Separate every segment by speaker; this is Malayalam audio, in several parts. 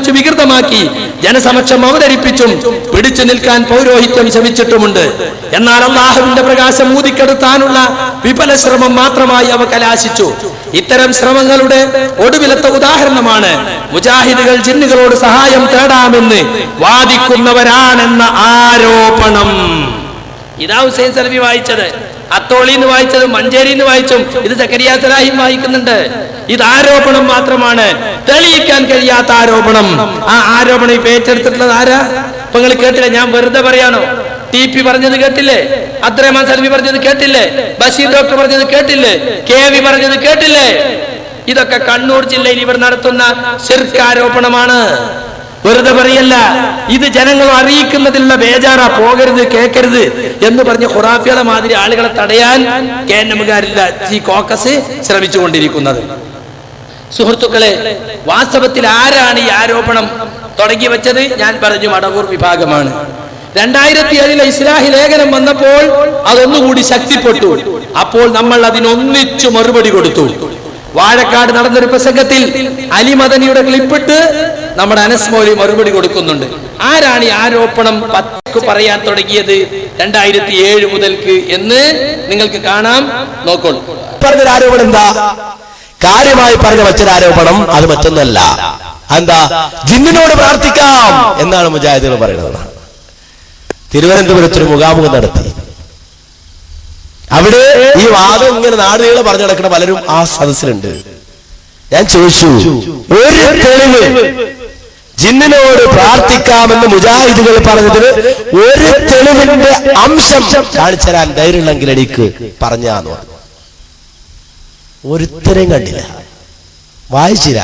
Speaker 1: മുറിച്ച് വികൃതമാക്കി ജനസമക്ഷം അവതരിപ്പിച്ചും പിടിച്ചു നിൽക്കാൻ പൗരോഹിത്യം ശ്രമിച്ചിട്ടുമുണ്ട്. എന്നാൽ അള്ളാഹുവിന്റെ പ്രകാശം ഊതിക്കെടുത്താനുള്ള വിഫല ശ്രമം മാത്രമായി അവ കലാശിച്ചു. ഇത്തരം ശ്രമങ്ങളുടെ ഒടുവിലത്തെ ഉദാഹരണമാണ് മുജാഹിദുകൾ ജിന്നുകളോട് സഹായം തേടാമെന്ന് വാദിക്കുന്നവരാണെന്ന ആരോപണം. ഇതാ ഹുസൈൻ സലഫി വായിച്ചത്, അത്തോളിന്ന് വായിച്ചത്, മഞ്ചേരിന്ന് വായിച്ചും ഇത് സക്കരിയ സലാഹിം വായിക്കുന്നുണ്ട്. ഇത് ആരോപണം മാത്രമാണ്, തെളിയിക്കാൻ കഴിയാത്ത ആരോപണം. ആ ആരോപണം ഇപ്പൊ ഏറ്റെടുത്തിട്ടുള്ളത് ആരാ? ഇപ്പൊ നിങ്ങൾ കേട്ടില്ലേ? ഞാൻ വെറുതെ പറയാനോ? TP പറഞ്ഞത് കേട്ടില്ലേ? അബ്ദുറഹ്മാൻ സലഫി പറഞ്ഞത് കേട്ടില്ലേ? ബഷീർ ഡോക്ടർ പറഞ്ഞത് കേട്ടില്ലേ? KV പറഞ്ഞത് കേട്ടില്ലേ? ഇതൊക്കെ കണ്ണൂർ ജില്ലയിൽ ഇവർ നടത്തുന്ന ശിർക്ക് ആരോപണമാണ്. വെറുതെ പറയല്ല, ഇത് ജനങ്ങൾ അറിയിക്കുന്നതിലുള്ള ബേജാറാ. പോകരുത്, കേൾക്കരുത് എന്ന് പറഞ്ഞ് ഖുറാഫിയുടെ മാതിരി ആളുകളെ തടയാൻ KNMകാരില്ല ഈ കോക്കസ് ശ്രമിച്ചുകൊണ്ടിരിക്കുന്നത്. സുഹൃത്തുക്കളെ, വാസ്തവത്തിൽ ആരാണ് ഈ ആരോപണം തുടങ്ങി വെച്ചത്? ഞാൻ പറഞ്ഞു, മടവൂർ വിഭാഗമാണ്. 2007 ഇസ്ലാഹി ലേഖനം വന്നപ്പോൾ അതൊന്നുകൂടി ശക്തിപ്പെട്ടു. അപ്പോൾ നമ്മൾ അതിനൊന്നിച്ചു മറുപടി കൊടുത്തു. വാഴക്കാട് നടന്നൊരു പ്രസംഗത്തിൽ അലി മദനിയുടെ ക്ലിപ്പിട്ട് നമ്മുടെ അനസ് മൗലവി മറുപടി കൊടുക്കുന്നുണ്ട്. ആരാണ് ഈ ആരോപണം പച്ചക്ക് പറയാൻ തുടങ്ങിയത് 2007 മുതൽക്ക് എന്ന് നിങ്ങൾക്ക് കാണാം, നോക്കോളൂ.
Speaker 2: പറഞ്ഞൊരു ആരോപണം എന്താ? കാര്യമായി പറഞ്ഞു വച്ചൊരു ആരോപണം അത് മറ്റൊന്നല്ല. എന്താ? ജിന്നിനോട് പ്രാർത്ഥിക്കാം എന്നാണ് മുജാഹിദുകൾ പറയുന്നത്. തിരുവനന്തപുരത്തൊരു മുഖാമുഖം നടത്തി. അവിടെ ഈ വാദം ഇങ്ങനെ നാടുകളെ പറഞ്ഞു നടക്കുന്ന പലരും ആ സദസ്സിലുണ്ട്. ഞാൻ ചോദിച്ചു, ഒരു തെളിവ് ജിന്നിനോട് പ്രാർത്ഥിക്കാമെന്ന് മുജാഹിദുകൾ പറഞ്ഞതിന് ഒരു തെളിവിന്റെ അംശം കാണിച്ചു തരാൻ ധൈര്യമുണ്ടെങ്കിൽ എനിക്ക് പറഞ്ഞാന്ന് പറഞ്ഞു. ഒരുത്തരം കണ്ടില്ല, വായിച്ചില്ല.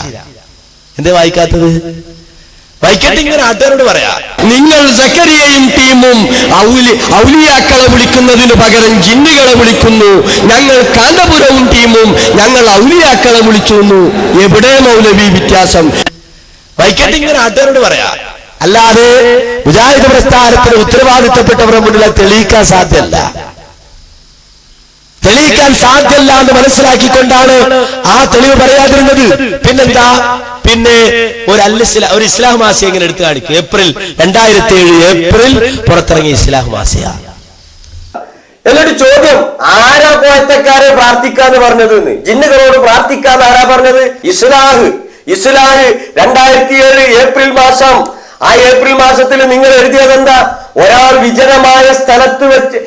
Speaker 2: എന്തേ വായിക്കാത്തത്? വൈക്കട്ടെ, ഇങ്ങനെ നാട്ടുകാരോട് പറയാ, നിങ്ങൾ സക്കരിയയും ടീമും ഔലിയാക്കളെ വിളിക്കുന്നതിന് പകരം ജിന്നുകളെ വിളിക്കുന്നു. ഞങ്ങൾ കാന്തപുരവും ടീമും ഞങ്ങൾ ഔലിയാക്കളെ വിളിക്കുന്നു. എവിടെ മൗലവി വ്യത്യാസം? വൈക്കട്ടെ, ഇങ്ങനെ നാട്ടുകാരോട് പറയാ. അല്ലാതെ മുജാഹിദ് പ്രസ്ഥാനത്തിന് ഉത്തരവാദിത്തപ്പെട്ടവരുടെ മുന്നിൽ തെളിയിക്കാൻ സാധ്യമല്ല. തെളിയിക്കാൻ സാധ്യമല്ല എന്ന് മനസ്സിലാക്കിക്കൊണ്ടാണ് ആ തെളിവ് പറയാതിരുന്നത്. പിന്നെന്താ? പിന്നെ ഒരു ഇസ്ലാം മാസിക ഇങ്ങനെ എടുത്തു കാണിക്കും. 2007 ഏപ്രിൽ പുറത്തിറങ്ങിയ ഇസ്ലാം മാസിക.
Speaker 3: എന്നിട്ട് ചോദ്യം, ആരാ പോയത്തക്കാരെ പ്രാർത്ഥിക്കാന്ന് പറഞ്ഞത്? ജിന്നുകളോട് പ്രാർത്ഥിക്കാന്ന് ആരാ പറഞ്ഞത്? ഇസ്ലാഹ് 2007 ഏപ്രിൽ മാസം. ആ ഏപ്രിൽ മാസത്തിൽ നിങ്ങൾ എഴുതിയതെന്താ? ഒരാൾ വിജനമായ സ്ഥലത്ത് വെച്ച്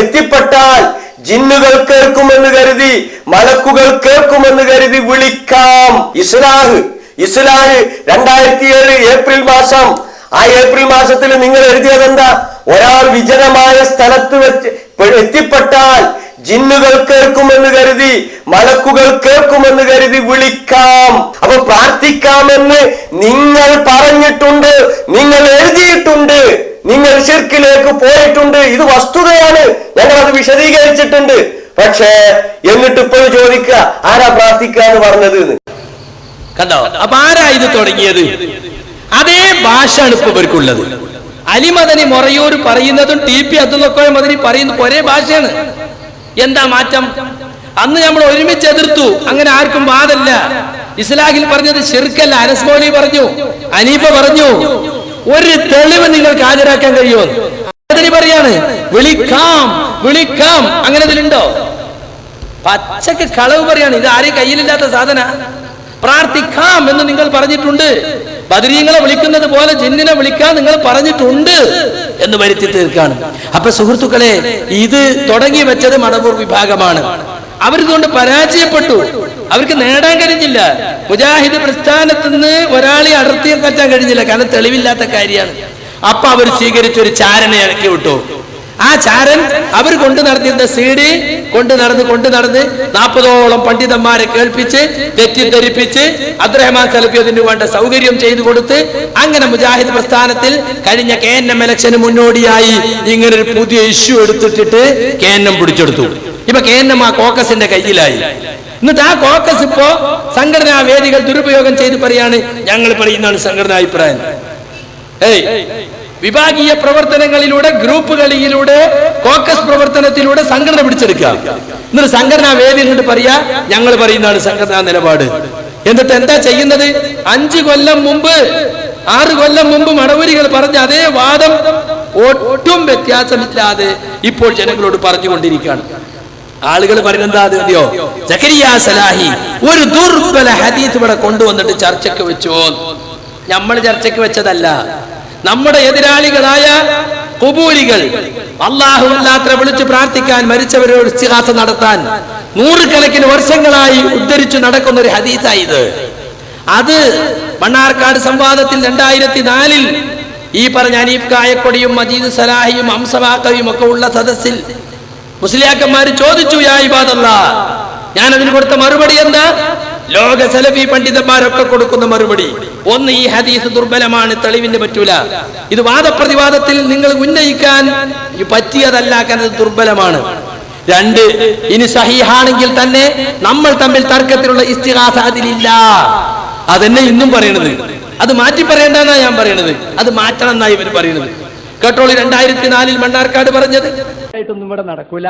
Speaker 3: എത്തിപ്പെട്ടാൽ ജിന്നുകൾ കേൾക്കുമെന്ന് കരുതി, മലക്കുകൾ കേൾക്കുമെന്ന് കരുതി വിളിക്കാം. ഇസ്ലാഹ് 2007 ഏപ്രിൽ മാസം. ആ ഏപ്രിൽ മാസത്തിൽ നിങ്ങൾ എഴുതിയതെന്താ? ഒരാൾ വിജനമായ സ്ഥലത്ത് വെച്ച് എത്തിപ്പെട്ടാൽ ജിന്നുകൾ കേൾക്കുമെന്ന് കരുതി, മലക്കുകൾ കേൾക്കുമെന്ന് കരുതി വിളിക്കാം. അപ്പൊ പ്രാർത്ഥിക്കാമെന്ന് നിങ്ങൾ പറഞ്ഞിട്ടുണ്ട്, നിങ്ങൾ എഴുതിയിട്ടുണ്ട്, നിങ്ങൾ ശിർക്കിലേക്ക് പോയിട്ടുണ്ട്. ഇത് വസ്തുതയാണ്, ഞങ്ങൾ അത് വിശദീകരിച്ചിട്ടുണ്ട്. പക്ഷേ എന്നിട്ട് ഇപ്പോഴും ചോദിക്കുക, ആരാ പ്രാർത്ഥിക്കാന്ന് പറഞ്ഞത്?
Speaker 1: കണ്ടോ? അപ്പൊ ആരാ ഇത് തുടങ്ങിയത്? അതേ ഭാഷയാണ് ഇപ്പൊ ഇവർക്കുള്ളത്. അലിമദനി മൊറയൂർ പറയുന്നതും TP അബ്ദുൽ മദനി പറയുന്നത് ഒരേ ഭാഷയാണ്. എന്താ മാറ്റം? അന്ന് നമ്മൾ ഒരുമിച്ച് എതിർത്തു, അങ്ങനെ ആർക്കും വാദമില്ല. ഇസ്ലാഹിൽ പറഞ്ഞത് ശിർക്കല്ല. അനസ് മൗലവി പറഞ്ഞു, അനീഫ പറഞ്ഞു. ഒരു തെളിവ് നിങ്ങൾക്ക് ഹാജരാക്കാൻ കഴിയുമോ? മദനി പറയാണ് വിളിക്കാം വിളിക്കാം. അങ്ങനെ ഇതിലുണ്ടോ? പച്ചക്ക് കളവ് പറയാണ്. ഇത് ആരെയും കയ്യിലില്ലാത്ത സാധന. പ്രാർത്ഥിക്കാം എന്ന് നിങ്ങൾ പറഞ്ഞിട്ടുണ്ട്. ബദരീങ്ങളെ വിളിക്കുന്നത് പോലെ ജിന്നിനെ വിളിക്കാൻ നിങ്ങൾ പറഞ്ഞിട്ടുണ്ട് എന്ന് വരുത്തി തീർക്കാണ്. അപ്പൊ സുഹൃത്തുക്കളെ, ഇത് തുടങ്ങി വെച്ചത് മടവൂർ വിഭാഗമാണ്. അവരിതുകൊണ്ട് പരാജയപ്പെട്ടു. അവർക്ക് നേടാൻ കഴിഞ്ഞില്ല. മുജാഹിദ് പ്രസ്ഥാനത്ത് നിന്ന് ഒരാളെ അടർത്തി കറ്റാൻ കഴിഞ്ഞില്ല, കാരണം തെളിവില്ലാത്ത കാര്യമാണ്. അപ്പൊ അവർ സ്വീകരിച്ചൊരു ചാരനെ ഇറക്കി വിട്ടു. ആ ചാരൻ അവർ കൊണ്ടു നടത്തിയിരുന്ന CD കൊണ്ടു നടന്ന് 40ഓളം പണ്ഡിതന്മാരെ കേൾപ്പിച്ച് തെറ്റിദ്ധരിപ്പിച്ച് അബ്ദുറഹ്മാൻ സലഫി അതിന് വേണ്ട സൗകര്യം ചെയ്തു കൊടുത്ത് അങ്ങനെ മുജാഹിദ് പ്രസ്ഥാനത്തിൽ കഴിഞ്ഞ KNM ഇലക്ഷന് മുന്നോടിയായി ഇങ്ങനൊരു പുതിയ ഇഷ്യൂ എടുത്തിട്ടിട്ട് KNM പിടിച്ചെടുത്തു. ഇപ്പൊ KNM ആ കോക്കസിന്റെ കയ്യിലായി. എന്നിട്ട് ആ കോക്കസ് ഇപ്പോ സംഘടനാ വേദികൾ ദുരുപയോഗം ചെയ്ത് പറയാണ്, ഞങ്ങൾ പറയുന്നതാണ് സംഘടനാ അഭിപ്രായം. വിഭാഗീയ പ്രവർത്തനങ്ങളിലൂടെ, ഗ്രൂപ്പുകളിലൂടെ, കോക്കസ് പ്രവർത്തനത്തിലൂടെ സംഘടന പിടിച്ചെടുക്കുക. എന്നിട്ട് സംഘടനാ വേദിയിൽ കൊണ്ട് പറയാ ഞങ്ങൾ പറയുന്നതാണ് സംഘടനാ നിലപാട്. എന്നിട്ട് എന്താ ചെയ്യുന്നത്? 5 കൊല്ലം മുമ്പ് 6 കൊല്ലം മുമ്പ് മടവൂരികൾ പറഞ്ഞ അതേ വാദം ഒട്ടും വ്യത്യാസമില്ലാതെ ഇപ്പോൾ ജനങ്ങളോട് പറഞ്ഞുകൊണ്ടിരിക്കുകയാണ്. ആളുകൾ പറയുന്നത് അതെയോ, സക്കരിയ സലാഹി ഒരു ദുർബല ഹദീസ് ഇവിടെ കൊണ്ടുവന്നിട്ട് ചർച്ചയ്ക്ക് വെച്ചോ. നമ്മൾ ചർച്ചയ്ക്ക് വെച്ചതല്ല. നമ്മുടെ എതിരാളികളായ ഖുബൂരികൾ അല്ലാഹു അല്ലാത്ത വിളിച്ച് പ്രാർത്ഥിക്കാൻ, മരിച്ചവരോട് ഇസ്തിഗാസ നടത്താൻ നൂറുകണക്കിന് വർഷങ്ങളായി ഉദ്ധരിച്ചു നടക്കുന്ന ഒരു ഹദീസായത്. അത് മണ്ണാർക്കാട് സംവാദത്തിൽ 2004 ഈ പറഞ്ഞ അനീഫ് കായക്കൊടിയും മജീദ് സലാഹിയും ഹംസവാക്കയും ഒക്കെ ഉള്ള സദസ്സിൽ മുസ്ലിയാക്കന്മാര് ചോദിച്ചു, യാ ഇബാദല്ലാഹ്. ഞാൻ അതിന് കൊടുത്ത മറുപടി എന്താ? ലോക സലഫി പണ്ഡിതന്മാരൊക്കെ കൊടുക്കുന്ന മറുപടി ഒന്ന്, ഈ ഹദീസ് ദുർബലമാണ്, തെളിവിന് പറ്റൂല. ഇത് വാദപ്രതിവാദത്തിൽ നിങ്ങൾ ഉന്നയിക്കാൻ പറ്റിയതല്ല, കാരണം ഇത് ദുർബലമാണ്. 2, ഇനി സഹീഹാണെങ്കിൽ തന്നെ നമ്മൾ തമ്മിൽ തർക്കത്തിലുള്ള ഇസ്തിഗാസ അതിലില്ല. അതെന്നെ ഇന്നും പറയണത്. അത് മാറ്റി പറയേണ്ടെന്നാ ഞാൻ പറയണത്. അത് മാറ്റണം എന്നാ ഇവർ പറയുന്നത്. കേട്ടോളി, 2004 മണ്ണാർക്കാട് പറഞ്ഞത്
Speaker 4: ൊന്നും ഇവിടെ നടക്കൂല.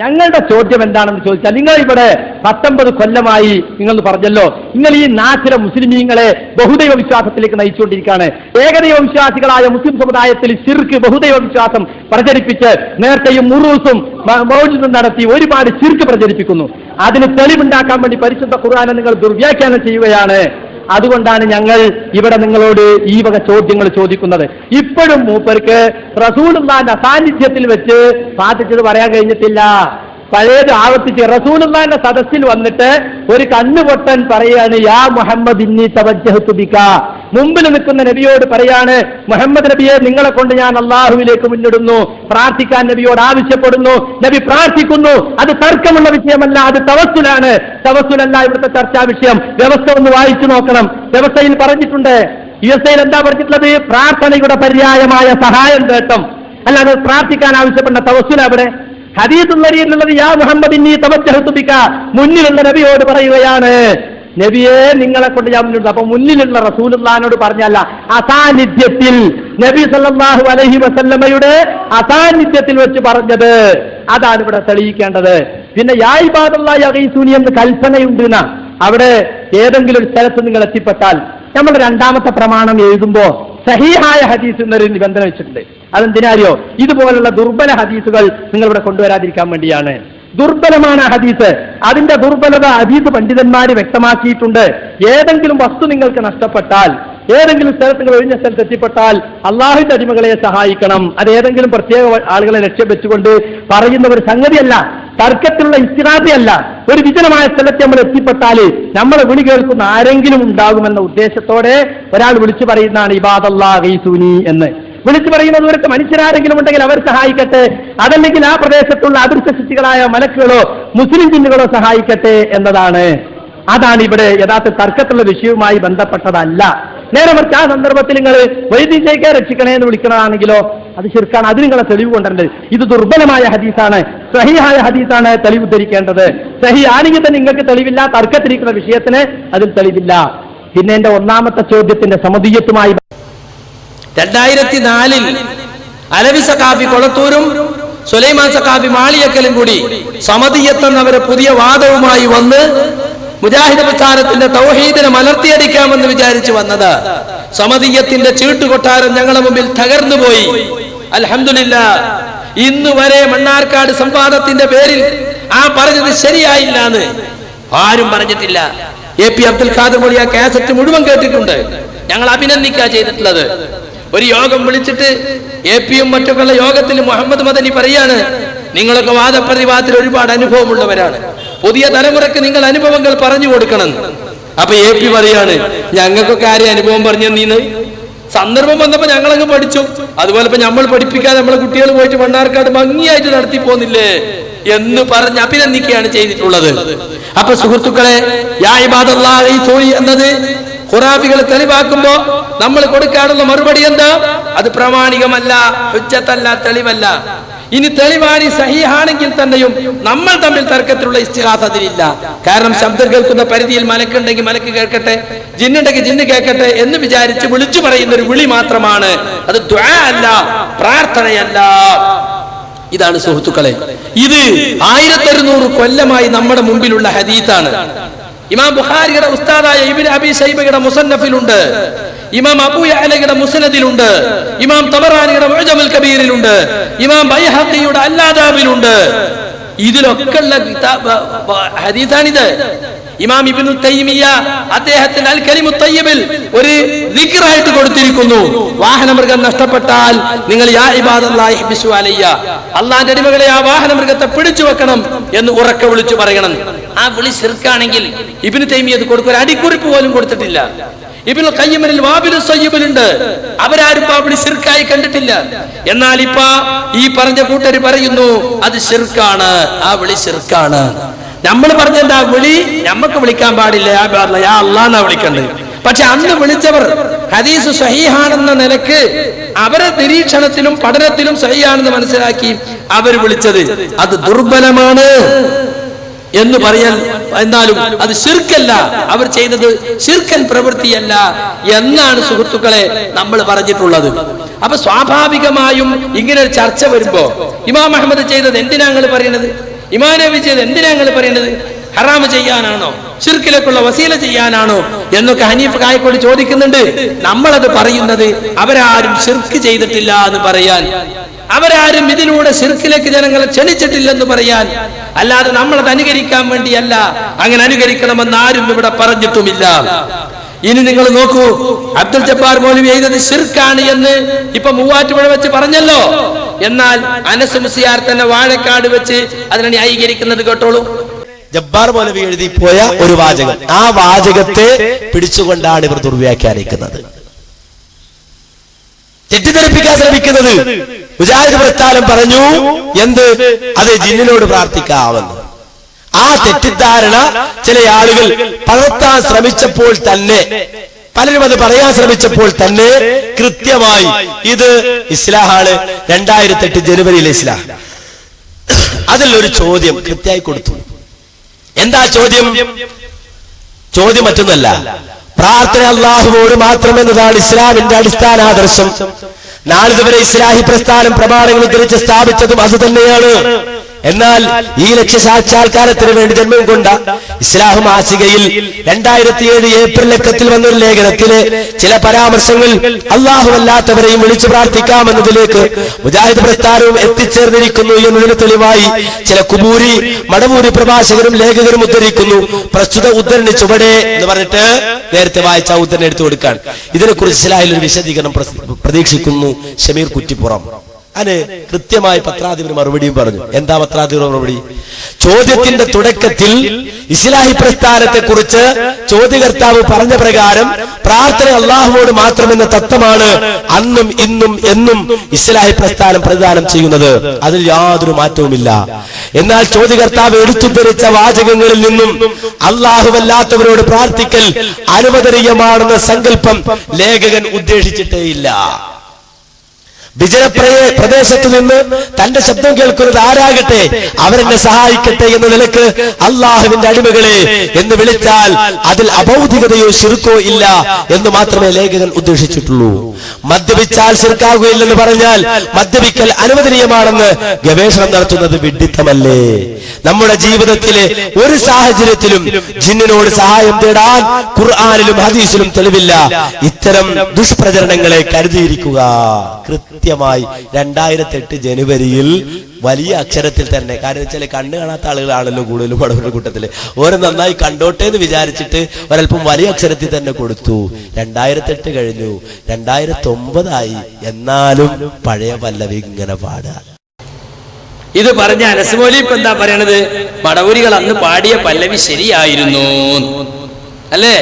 Speaker 4: ഞങ്ങളുടെ ചോദ്യം എന്താണെന്ന് ചോദിച്ചാൽ, നിങ്ങൾ ഇവിടെ 19 കൊല്ലമായി നിങ്ങൾ പറഞ്ഞല്ലോ, നിങ്ങൾ ഈ നാട്ടിലെ മുസ്ലിമീങ്ങളെ ബഹുദൈവ വിശ്വാസത്തിലേക്ക് നയിച്ചുകൊണ്ടിരിക്കുകയാണ്. ഏകദൈവ വിശ്വാസികളായ മുസ്ലിം സമുദായത്തിൽ ശിർക്ക്, ബഹുദൈവ വിശ്വാസം പ്രചരിപ്പിച്ച് നേരത്തെയും മുറൂസും മൗലിദും നടത്തി ഒരുപാട് ശിർക്ക് പ്രചരിപ്പിക്കുന്നു. അതിന് തെളിവുണ്ടാക്കാൻ വേണ്ടി പരിശുദ്ധ ഖുർആനെ നിങ്ങൾ ദുർവ്യാഖ്യാനം ചെയ്യുകയാണ്. അതുകൊണ്ടാണ് ഞങ്ങൾ ഇവിടെ നിങ്ങളോട് ഈ വക ചോദ്യങ്ങൾ ചോദിക്കുന്നത്. ഇപ്പോഴും മൂപ്പർക്ക് റസൂലുള്ളാഹിന്റെ സാന്നിധ്യത്തിൽ വെച്ച് സാധിച്ചത് പറയാൻ കഴിഞ്ഞിട്ടില്ല. പഴയത് ആവർത്തിച്ച് റസൂലുള്ളാഹിന്റെ സദസ്സിൽ വന്നിട്ട് ഒരു കണ്ണുപൊട്ടൻ പറയാണ്, യാ മുഹമ്മദ് ഇന്നി തവജ്ജഹ്തു ബിക. മുമ്പിൽ നിൽക്കുന്ന നബിയോട് പറയാണ്, മുഹമ്മദ് നബിയെ, നിങ്ങളെ കൊണ്ട് ഞാൻ അള്ളാഹുവിലേക്ക് മുന്നിടുന്നു, പ്രാർത്ഥിക്കാൻ നബിയോട് ആവശ്യപ്പെടുന്നു. നബി പ്രാർത്ഥിക്കുന്നു. അത് തർക്കമുള്ള വിഷയമല്ല, അത് തവസ്സുലാണ്. തവസ്സുലല്ല ഇവിടുത്തെ ചർച്ചാ വിഷയം. വ്യവസ്ഥ ഒന്ന് വായിച്ചു നോക്കണം. വ്യവസ്ഥയിൽ പറഞ്ഞിട്ടുണ്ട്, യുഎസ്എയിൽ എന്താ പറഞ്ഞിട്ടുള്ളത്? പ്രാർത്ഥനയുടെ പര്യായമായ സഹായം തേട്ടം, അല്ലാതെ പ്രാർത്ഥിക്കാൻ ആവശ്യപ്പെടുന്ന തവസ്സുല അവിടെ. ഹദീസുള്ളത് യാ മുഹമ്മദ് ഇന്നി തവജ്ജഹ്തു ബിക, മുന്നിലുള്ള നബിയോട് പറയുകയാണ്, നബിയെ, നിങ്ങളെ കൊണ്ട് ഞാൻ മുന്നിടുന്നു. അപ്പൊ മുന്നിലുള്ള റസൂലുള്ളാഹിനോട് പറഞ്ഞല്ല, അസാന്നിധ്യത്തിൽ, നബി സല്ലല്ലാഹു അലൈഹി വസല്ലമയുടെ അസാന്നിധ്യത്തിൽ വെച്ച് പറഞ്ഞത്. അതാണ് ഇവിടെ തെളിയിക്കേണ്ടത്. പിന്നെ യാ ഇബാദല്ലാഹി യഗീസൂനി എന്ന് കൽപ്പനയുണ്ട്. അവിടെ ഏതെങ്കിലും ഒരു സ്ഥലത്ത് നിങ്ങൾ എത്തിപ്പെട്ടാൽ, നമ്മൾ 2ാമത്തെ പ്രമാണം എഴുതുമ്പോ സഹീഹായ ഹദീസ് എന്നൊരു നിബന്ധന വെച്ചിട്ടുണ്ട്. അതെന്തിനാരിയോ? ഇതുപോലുള്ള ദുർബല ഹദീസുകൾ നിങ്ങൾ ഇവിടെ കൊണ്ടുവരാതിരിക്കാൻ വേണ്ടിയാണ്. ദുർബലമാണ് ഹദീസ്. അതിന്റെ ദുർബലത ഹദീസ് പണ്ഡിതന്മാര് വ്യക്തമാക്കിയിട്ടുണ്ട്. ഏതെങ്കിലും വസ്തു നിങ്ങൾക്ക് നഷ്ടപ്പെട്ടാൽ, ഏതെങ്കിലും സ്ഥലത്ത് നിങ്ങൾ ഒഴിഞ്ഞ സ്ഥലത്ത് എത്തിപ്പെട്ടാൽ അള്ളാഹുവിന്റെ അടിമകളെ സഹായിക്കണം. അത് ഏതെങ്കിലും പ്രത്യേക ആളുകളെ ലക്ഷ്യം വെച്ചുകൊണ്ട് പറയുന്ന ഒരു സംഗതിയല്ല, തർക്കത്തിലുള്ള ഇസ്തിഗാസയല്ല. ഒരു വിജനമായ സ്ഥലത്ത് നമ്മൾ എത്തിപ്പെട്ടാൽ നമ്മളെ വിളി കേൾക്കുന്ന ആരെങ്കിലും ഉണ്ടാകുമെന്ന ഉദ്ദേശത്തോടെ ഒരാൾ വിളിച്ചു പറയുന്നതാണ് ഇബാദല്ലാഹ് ഗീസൂനി എന്ന്. വിളിച്ചു പറയുന്നത് ഇവർക്ക് മനുഷ്യരാരെങ്കിലും ഉണ്ടെങ്കിൽ അവർ സഹായിക്കട്ടെ, അതല്ലെങ്കിൽ ആ പ്രദേശത്തുള്ള അദൃശ്യ ശക്തികളായ മലക്കുകളോ മുസ്ലിം ജിന്നുകളോ സഹായിക്കട്ടെ എന്നതാണ്. അതാണ് ഇവിടെ യഥാർത്ഥ തർക്കത്തുള്ള വിഷയവുമായി ബന്ധപ്പെട്ടതല്ല. നേരെ മറിച്ച് ആ സന്ദർഭത്തിൽ നിങ്ങൾ വൈദ്യുതിയെ രക്ഷിക്കണേ എന്ന് വിളിക്കുന്നതാണെങ്കിലോ അത് ശിർക്കാണ്. അത് നിങ്ങളെ തെളിവ് കൊണ്ടുവരേണ്ടത്. ഇത് ദുർബലമായ ഹദീസാണ്, സഹിഹായ ഹദീസാണ് തെളിവ് ധരിക്കേണ്ടത്. സഹി ആണെങ്കിൽ തന്നെ നിങ്ങൾക്ക് തെളിവില്ല, തർക്കത്തിരിക്കുന്ന വിഷയത്തിന് അതിൽ തെളിവില്ല. പിന്നെ എന്റെ 1ാമത്തെ ചോദ്യത്തിന്റെ സമദീയത്തുമായി
Speaker 1: 2004 അലവി സഖാഫി കൊളത്തൂരും സുലൈമാൻ സഖാഫി മാളിയക്കലും കൂടി സമദിയത്തെന്നവരെ പുതിയ വാദവുമായി വന്ന് മുജാഹിദ് പ്രസ്ഥാനത്തിന്റെ തൗഹീദിനെ മലർത്തിയടിക്കാമെന്ന് വിചാരിച്ചു വന്നത്. സമദിയത്തിന്റെ ചീട്ടുകൊട്ടാരം ഞങ്ങളുടെ മുമ്പിൽ തകർന്നുപോയി. അൽഹംദുലില്ലാഹ്, ഇന്ന് വരെ മണ്ണാർക്കാട് സംവാദത്തിന്റെ പേരിൽ ആ പറഞ്ഞത് ശരിയായില്ല എന്ന് ആരും പറഞ്ഞിട്ടില്ല. എ പി അബ്ദുൽ ഖാദർ മൊഴി ആ കാസറ്റ് മുഴുവൻ കേട്ടിട്ടുണ്ട്. ഞങ്ങൾ അഭിനന്ദിക്കുക ചെയ്തിട്ടുള്ളത്. ഒരു യോഗം വിളിച്ചിട്ട് എ പിയും മറ്റൊക്കെയുള്ള യോഗത്തിൽ മുഹമ്മദ് മദനി പറയാണ്, നിങ്ങളൊക്കെ വാദപ്രതിവാദത്തിൽ ഒരുപാട് അനുഭവമുള്ളവരാണ്, പുതിയ തലമുറക്ക് നിങ്ങൾ അനുഭവങ്ങൾ പറഞ്ഞു കൊടുക്കണം. അപ്പൊ എ പി പറയാണ്, ഞങ്ങൾക്കൊക്കെ ആരെയും അനുഭവം പറഞ്ഞു നീന്ന്? സന്ദർഭം വന്നപ്പോ ഞങ്ങളങ്ങ് പഠിച്ചു. അതുപോലെ ഇപ്പൊ നമ്മൾ പഠിപ്പിക്കാതെ നമ്മളെ കുട്ടികൾ പോയിട്ട് മണ്ണാർക്കാട് ഭംഗിയായിട്ട് നടത്തി പോന്നില്ലേ എന്ന് പറഞ്ഞ് അഭിനന്ദിക്കുകയാണ് ചെയ്തിട്ടുള്ളത്. അപ്പൊ സുഹൃത്തുക്കളെ, യാ ഇബാദല്ലാഹി സൂയി എന്നത് ഖുറാഫികൾ തെളിവാക്കുമ്പോ നമ്മൾ കൊടുക്കാനുള്ള മറുപടി എന്താ? അത് പ്രാമാണികമല്ല, ഹുജ്ജത്തല്ല, തെളിവല്ല. ഇനി തെളിവാണി സഹീഹാണെങ്കിൽ തന്നെയും നമ്മൾ തമ്മിൽ തർക്കത്തിലുള്ള ഇസ്തിഗാസ അതിലില്ല. കാരണം ശബ്ദം കേൾക്കുന്ന പരിധിയിൽ മലക്കുണ്ടെങ്കിൽ മലക്ക് കേൾക്കട്ടെ, ജിന്നുണ്ടെങ്കിൽ ജിന്ന് കേൾക്കട്ടെ എന്ന് വിചാരിച്ച് വിളിച്ചു പറയുന്ന ഒരു വിളി മാത്രമാണ്. അത് ദുആ അല്ല, പ്രാർത്ഥനയല്ല. ഇതാണ് സുഹൃത്തുക്കളെ, ഇത് 1600 കൊല്ലമായി നമ്മുടെ മുമ്പിലുള്ള ഹദീസാണ്. ഇമാം ബുഖാരിയുടെ ഉസ്താദായ ഇബ്നു അബീ ശൈബയുടെ മുസന്നഫിലുണ്ട്, ഇമാം അബൂ യഅലയുടെ മുസ്നദിലുണ്ട്, ഇമാം തബറാനിയുടെ മുഅ്ജമുൽ കബീറിലുണ്ട്, ഇമാം ബൈഹഖിയുടെ അൽ-ആദാബിലുണ്ട്. ഇതിലൊക്കെ ഉള്ള ഹദീസാണിത്. ഇമാം ഇബ്നു തൈമിയ്യ അദ്ദേഹത്തിന്റെ അൽ കലിമു തയ്യിബിൽ ഒരു ദിക്റായിട്ട് കൊടുത്തിരിക്കുന്നു. വാഹനമൃഗം നഷ്ടപ്പെട്ടാൽ നിങ്ങൾ യാ ഇബാദല്ലാഹി ഇഹ്ബിസു അലയ്യ, അല്ലാഹുവിന്റെ അടിമകളെ ആ വാഹനമൃഗത്തെ പിടിച്ചു വെക്കണം എന്ന് ഉറക്കെ വിളിച്ചു പറയണം. ആ വിളി ശിർക്കാണെങ്കിൽ ഇബ്നു തൈമിയ്യ അത് കൊടുക്കുക, ഒരു അടിക്കുറിപ്പ് പോലും കൊടുത്തിട്ടില്ല. ഇബ്നുൽ ഖയ്യിമിൽ വാബിലു സയ്യിബിലുണ്ട്, അവരാരും ആ വിളി ശിർക്കായി കണ്ടിട്ടില്ല. എന്നാൽ ഇപ്പ ഈ പറഞ്ഞ കൂട്ടര് പറയുന്നു അത് ശിർക്കാണ്, ആ വിളി ശിർക്കാണ്. നമ്മൾ പറഞ്ഞെന്താ, വിളി നമ്മക്ക് വിളിക്കാൻ പാടില്ല, യാ അല്ലാഹ് എന്നാ വിളിക്കണ്ടേ. പക്ഷെ അന്ന് വിളിച്ചവർ ഹദീസ് സഹീഹാണെന്ന നിലക്ക് അവരെ നിരീക്ഷണത്തിലും പഠനത്തിലും സഹീഹാണെന്ന് മനസ്സിലാക്കി അവർ വിളിച്ചത് അത് ദുർബലമാണ് എന്ന് പറയാൻ, എന്നാലും അത് ശിർക്കല്ല, അവർ ചെയ്തത് ശിർക്കൻ പ്രവൃത്തിയല്ല എന്നാണ് സുഹൃത്തുക്കളെ നമ്മൾ പറഞ്ഞിട്ടുള്ളത്. അപ്പൊ സ്വാഭാവികമായും ഇങ്ങനെ ഒരു ചർച്ച വരുമ്പോ ഇമാം അഹ്മദ് ചെയ്തത് എന്തിനാ നിങ്ങൾ പറയുന്നത്, ഇമാം നബി ചെയ്തത് എന്തിനാ നിങ്ങൾ പറയുന്നത്, ഹറാമ് ചെയ്യാനാണോ, ശിർക്കിലേക്കുള്ള വസീല ചെയ്യാനാണോ എന്നൊക്കെ ഹനീഫ് കായക്കോട് ചോദിക്കുന്നുണ്ട്. നമ്മളത് പറയുന്നത് അവരാരും ശിർക്ക് ചെയ്തിട്ടില്ല എന്ന് പറയാൻ, അവരാരും ഇതിലൂടെ ശിർക്കിലേക്ക് ജനങ്ങളെ ക്ഷണിച്ചിട്ടില്ലെന്ന് പറയാൻ, അല്ലാതെ നമ്മളത് അനുകരിക്കാൻ വേണ്ടിയല്ല. അങ്ങനെ അനുകരിക്കണമെന്ന് ആരും ഇവിടെ പറഞ്ഞിട്ടുമില്ല. ഇനി നിങ്ങൾ നോക്കൂ, അബ്ദുൽ ജബ്ബാർ മൗലവി ചെയ്തത് ശിർക്കാണ് എന്ന് ഇപ്പൊ മൂവാറ്റുപുഴ വെച്ച് പറഞ്ഞല്ലോ. എന്നാൽ അനസ് മുസ്ലിയാർ തന്നെ വാഴക്കാട് വെച്ച് അതിനെ ന്യായീകരിക്കുന്നത് കേട്ടോളൂ.
Speaker 2: ജബ്ബാർ മൗലവി എഴുതി പോയ ഒരു വാചകം, ആ വാചകത്തെ പിടിച്ചുകൊണ്ടാണ് ഇവർ ദുർവ്യാഖ്യാനിക്കുന്നത്, തെറ്റിദ്ധരിപ്പിക്കാൻ ശ്രമിക്കുന്നത്. മുജാഹിദ് പ്രസ്ഥാനം പറഞ്ഞു എന്ത്, അത് ജിന്നിനോട് പ്രാർത്ഥിക്കാമെന്ന്. ആ തെറ്റിദ്ധാരണ ചില ആളുകൾ പകർത്താൻ ശ്രമിച്ചപ്പോൾ തന്നെ, പലരും അത് പറയാൻ ശ്രമിച്ചപ്പോൾ തന്നെ കൃത്യമായി ഇത് ഇസ്ലാഹാണ്, 2008 ജനുവരിയിലെ ഇസ്ലാം. അതിലൊരു ചോദ്യം കൃത്യമായി കൊടുത്തു. എന്താ ചോദ്യം? ചോദ്യം മറ്റൊന്നല്ല, പ്രാർത്ഥന അല്ലാഹുവോട് മാത്രമെന്നതാണ് ഇസ്ലാമിന്റെ അടിസ്ഥാന ആദർശം. നാളിതുവരെ ഇസ്ലാഹി പ്രസ്ഥാനം പ്രമാണങ്ങൾ ഉദ്ധരിച്ച് സ്ഥാപിച്ചതും അത് തന്നെയാണ്. എന്നാൽ ഈ ലക്ഷ്യസാക്ഷാത്കാരത്തിന് വേണ്ടി ജന്മം കൊണ്ട ഇസ്ലാഹ് മാസികയിൽ 2007 ഏപ്രിൽ ലക്കത്തിൽ വന്നൊരു ലേഖനത്തിലെ ചില പരാമർശങ്ങൾ അല്ലാഹുവല്ലാത്തവരെയും വിളിച്ചു പ്രാർത്ഥിക്കാമെന്നതിലേക്ക് മുജാഹിദ് പ്രസ്ഥാനവും എത്തിച്ചേർന്നിരിക്കുന്നു എന്നതിന് തെളിവായി ചില കുബൂരി മടവൂരി പ്രഭാഷകരും ലേഖകരും ഉദ്ധരിക്കുന്നു. പ്രസ്തുത ഉദ്ധരണി ചുവടെ എന്ന് പറഞ്ഞിട്ട് നേരത്തെ വായിച്ച ഉദ്ധരണി എടുത്തു കൊടുക്കാൻ. ഇതിനെക്കുറിച്ച് ഇസ്ലാഹിൽ ഒരു വിശദീകരണം പ്രതീക്ഷിക്കുന്നു ഷമീർ കുറ്റിപ്പുറം. അതിന് കൃത്യമായി പത്രാധിപർ മറുപടിയും പറഞ്ഞു. എന്താ പത്രാധിപർ മറുപടി? ചോദ്യത്തിന്റെ തുടക്കത്തിൽ ഇസ്ലാഹി പ്രസ്ഥാനത്തെ കുറിച്ച് ചോദ്യകർത്താവ് പറഞ്ഞ പ്രകാരം പ്രാർത്ഥന അല്ലാഹുവോട് മാത്രമെന്ന തത്വമാണ് അന്നും ഇന്നും എന്നും ഇസ്ലാഹി പ്രസ്ഥാനം പ്രതിദാനം ചെയ്യുന്നത്. അതിൽ യാതൊരു മാറ്റവുമില്ല. എന്നാൽ ചോദ്യകർത്താവ് എടുത്തുദ്ധരിച്ച വാചകങ്ങളിൽ നിന്നും അല്ലാഹുവല്ലാത്തവരോട് പ്രാർത്ഥിക്കൽ അനുവദനീയമാണെന്ന സങ്കല്പം ലേഖകൻ ഉദ്ദേശിച്ചിട്ടേയില്ല. പ്രദേശത്ത് നിന്ന് തന്റെ ശബ്ദം കേൾക്കുന്നത് ആരാകട്ടെ അവരെന്നെ സഹായിക്കട്ടെ എന്ന നിലക്ക് അള്ളാഹുവിന്റെ അടിമകളെ എന്ന് വിളിച്ചാൽ അതിൽ അബൗദ്ധികതയോ ശിർക്കോ ഇല്ല എന്ന് മാത്രമേ ലേഖകൻ ഉദ്ദേശിച്ചിട്ടുള്ളൂ. മദ്യപിച്ചാൽ ശിർക്കാകുകയില്ലെന്ന് പറഞ്ഞാൽ മദ്യപിക്കൽ അനുവദനീയമാണെന്ന് ഗവേഷണം നടത്തുന്നത് വിഡ്ഢിത്തമല്ലേ? നമ്മുടെ ജീവിതത്തിലെ ഒരു സാഹചര്യത്തിലും ജിന്നിനോട് സഹായം തേടാൻ ഖുർആനിലും ഹദീസിലും തെളിവില്ല. ഇത്തരം ദുഷ്പ്രചരണങ്ങളെ കരുതിയിരിക്കുക. കൃത്യമായി 2008 ജനുവരിയിൽ വലിയ അക്ഷരത്തിൽ തന്നെ, കാരണം വെച്ചാൽ കണ്ണ് കാണാത്ത ആളുകളാണല്ലോ കൂടുതലും മടവരുടെ കൂട്ടത്തില്, ഓരോ നന്നായി കണ്ടോട്ടെ എന്ന് വിചാരിച്ചിട്ട് ഒരൽപ്പം വലിയ അക്ഷരത്തിൽ തന്നെ കൊടുത്തു. 2008 കഴിഞ്ഞു, 2009 എന്നാലും പഴയ പല്ലവി ഇങ്ങനെ പാടുക.
Speaker 1: ഇത് പറഞ്ഞ അനസ് മൗലവി ഇപ്പൊ എന്താ പറയണത്? മടവൂരികൾ അന്ന് പാടിയ പല്ലവി ശരിയായിരുന്നു അല്ലേ?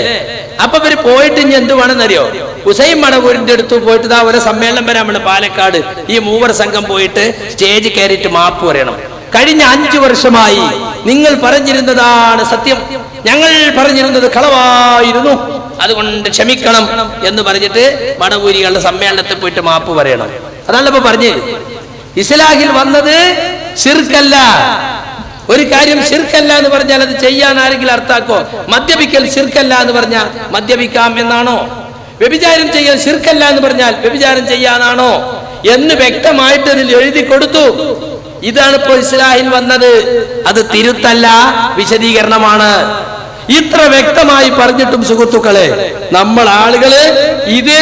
Speaker 1: അപ്പൊ ഇവര് പോയിട്ട് ഇനി എന്ത് വേണമെന്നറിയോ? ഹുസൈൻ മടവൂരിന്റെ അടുത്ത് പോയിട്ട് ഇതാ ഒരു സമ്മേളനം വരാമാണ് പാലക്കാട്. ഈ മൂവർ സംഘം പോയിട്ട് സ്റ്റേജ് കയറിയിട്ട് മാപ്പ് പറയണം. കഴിഞ്ഞ 5 വർഷമായി നിങ്ങൾ പറഞ്ഞിരുന്നതാണ് സത്യം, ഞങ്ങൾ പറഞ്ഞിരുന്നത് കളവായിരുന്നു, അതുകൊണ്ട് ക്ഷമിക്കണം എന്ന് പറഞ്ഞിട്ട് മടവൂരികളുടെ സമ്മേളനത്തിൽ പോയിട്ട് മാപ്പ് പറയണം. അതാണല്ലോ ഇപ്പൊ പറഞ്ഞത്. ഇസ്ലാഹിൽ വന്നത് ശിർക്കല്ല. ഒരു കാര്യം ശിർക്കല്ല എന്ന് പറഞ്ഞാൽ അത് ചെയ്യാൻ ആരെങ്കിലും അർത്ഥാക്കോ? മദ്യപിക്കൽ ശിർക്കല്ല എന്ന് പറഞ്ഞാൽ മദ്യപിക്കാം എന്നാണോ? വ്യഭിചാരം ചെയ്യാൻ ശിർക്കല്ല എന്ന് പറഞ്ഞാൽ വ്യഭിചാരം ചെയ്യാനാണോ എന്ന് വ്യക്തമായിട്ട് അതിൽ എഴുതി കൊടുത്തു. ഇതാണ് ഇപ്പോൾ ഇസ്ലാഹിൽ വന്നത്. അത് തിരുത്തല്ല, വിശദീകരണമാണ്. ഇത്ര വ്യക്തമായി പറഞ്ഞിട്ടും സുഹൃത്തുക്കളെ, നമ്മൾ ആളുകള് ഇത്